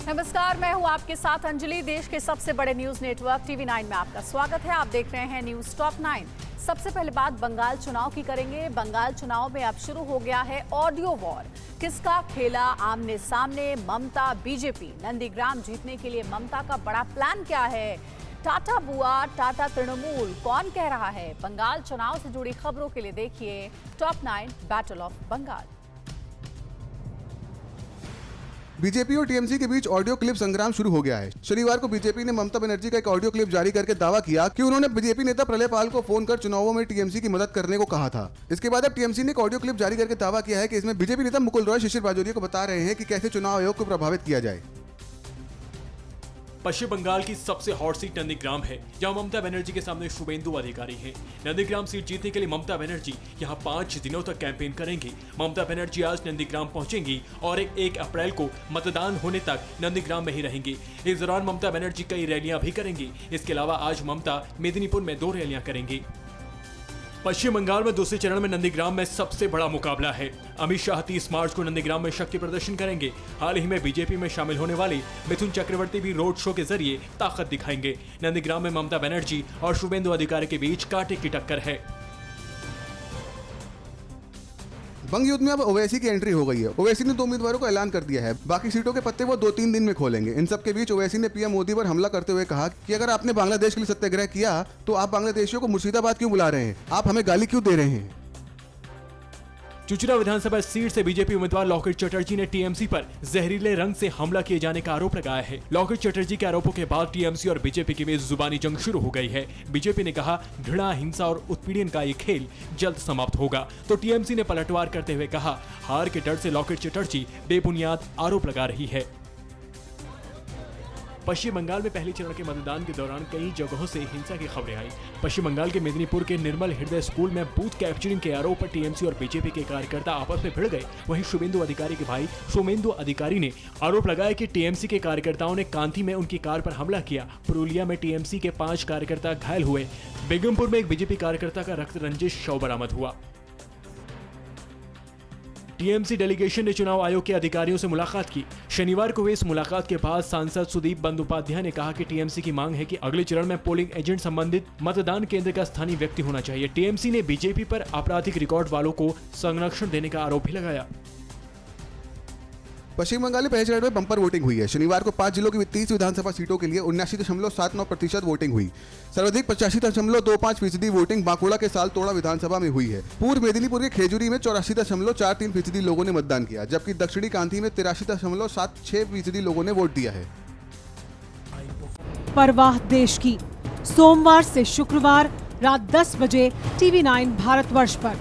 नमस्कार, मैं हूं आपके साथ अंजलि। देश के सबसे बड़े न्यूज नेटवर्क TV9 में आपका स्वागत है। आप देख रहे हैं न्यूज टॉप 9। सबसे पहले बात बंगाल चुनाव की करेंगे। बंगाल चुनाव में अब शुरू हो गया है ऑडियो वॉर। किसका खेला आमने सामने, ममता बीजेपी। नंदीग्राम जीतने के लिए ममता का बड़ा प्लान क्या है? टाटा बुआ, टाटा तृणमूल, कौन कह रहा है? बंगाल चुनाव से जुड़ी खबरों के लिए देखिए top 9 battle of Bengal. BJP और टीएमसी के बीच ऑडियो क्लिप संग्राम शुरू हो गया है। शनिवार को बीजेपी ने ममता बनर्जी का एक ऑडियो क्लिप जारी करके दावा किया कि उन्होंने बीजेपी नेता प्रलय पाल को फोन कर चुनावों में टीएमसी की मदद करने को कहा था। इसके बाद अब टीएमसी ने एक ऑडियो क्लिप जारी करके दावा किया है कि इसमें बीजेपी नेता मुकुल रॉय शिशिर बाजोरिया को बता रहे हैं कि कैसे चुनाव आयोग को प्रभावित किया जाए। पश्चिम बंगाल की सबसे हॉट सीट नंदीग्राम है, जहां ममता बनर्जी के सामने शुभेंदु अधिकारी हैं। नंदीग्राम सीट जीतने के लिए ममता बनर्जी यहां 5 दिनों तक कैंपेन करेंगी। ममता बनर्जी आज नंदीग्राम पहुंचेंगी और 1 अप्रैल को मतदान होने तक नंदीग्राम में ही रहेंगी। इस दौरान ममता बनर्जी कई रैलियां भी करेंगी। इसके अलावा आज ममता मेदिनीपुर में 2 रैलियां करेंगी। पश्चिम बंगाल में दूसरे चरण में नंदीग्राम में सबसे बड़ा मुकाबला है। अमित शाह 30 मार्च को नंदीग्राम में शक्ति प्रदर्शन करेंगे। हाल ही में बीजेपी में शामिल होने वाले मिथुन चक्रवर्ती भी रोड शो के जरिए ताकत दिखाएंगे। नंदीग्राम में ममता बनर्जी और शुभेंदु अधिकारी के बीच कांटे की टक्कर है। बंग युद्ध में अब ओवैसी की एंट्री हो गई है। ओवैसी ने 2 उम्मीदवारों को ऐलान कर दिया है। बाकी सीटों के पत्ते वो 2-3 दिन में खोलेंगे। इन सब के बीच ओवैसी ने पीएम मोदी पर हमला करते हुए कहा कि अगर आपने बांग्लादेश के लिए सत्याग्रह किया तो आप बांग्लादेशियों को मुर्शिदाबाद क्यों बुला रहे हैं? आप हमें गाली क्यों दे रहे हैं? चुचुरा विधानसभा सीट से बीजेपी उम्मीदवार लॉकेट चटर्जी ने टीएमसी पर जहरीले रंग से हमला किए जाने का आरोप लगाया है। लॉकेट चटर्जी के आरोपों के बाद टीएमसी और बीजेपी के बीच जुबानी जंग शुरू हो गई है। बीजेपी ने कहा घृणा, हिंसा और उत्पीड़न का ये खेल जल्द समाप्त होगा, तो टीएमसी ने पलटवार करते हुए कहा हार के डर से लॉकेट चटर्जी बेबुनियाद आरोप लगा रही है। पश्चिम बंगाल में पहले चरण के मतदान के दौरान कई जगहों से हिंसा की खबरें आई। पश्चिम बंगाल के मेदिनीपुर के निर्मल हृदय स्कूल में बूथ कैप्चरिंग के आरोप पर टीएमसी और बीजेपी के कार्यकर्ता आपस में भिड़ गए। वहीं शुभेंदु अधिकारी के भाई सोमेंदु अधिकारी ने आरोप लगाया कि टीएमसी के कार्यकर्ताओं ने कांथी में उनकी कार पर हमला किया। पुरुलिया में टीएमसी के 5 कार्यकर्ता घायल हुए। बेगमपुर में एक बीजेपी कार्यकर्ता का रक्त रंजिश शव बरामद हुआ। टीएमसी डेलीगेशन ने चुनाव आयोग के अधिकारियों से मुलाकात की। शनिवार को हुई इस मुलाकात के बाद सांसद सुदीप बंदोपाध्याय ने कहा कि टीएमसी की मांग है कि अगले चरण में पोलिंग एजेंट संबंधित मतदान केंद्र का स्थानीय व्यक्ति होना चाहिए। टीएमसी ने बीजेपी पर आपराधिक रिकॉर्ड वालों को संरक्षण देने का आरोप भी लगाया। पश्चिम बंगाल में पहले चरण में बम्पर वोटिंग हुई है। शनिवार को 5 जिलों की 30 विधानसभा सीटों के लिए 79.79% वोटिंग हुई। सर्वाधिक 85.25% वोटिंग बांकुड़ा के सालतोड़ा विधानसभा में हुई है। पूर्व मेदिनीपुर के खेजूरी में 84.43% लोगों ने मतदान किया, जबकि दक्षिणी कांथी में 83.76% लोगों ने वोट दिया है। परवाह देश की, सोमवार से शुक्रवार रात 10 बजे TV9 भारतवर्ष पर।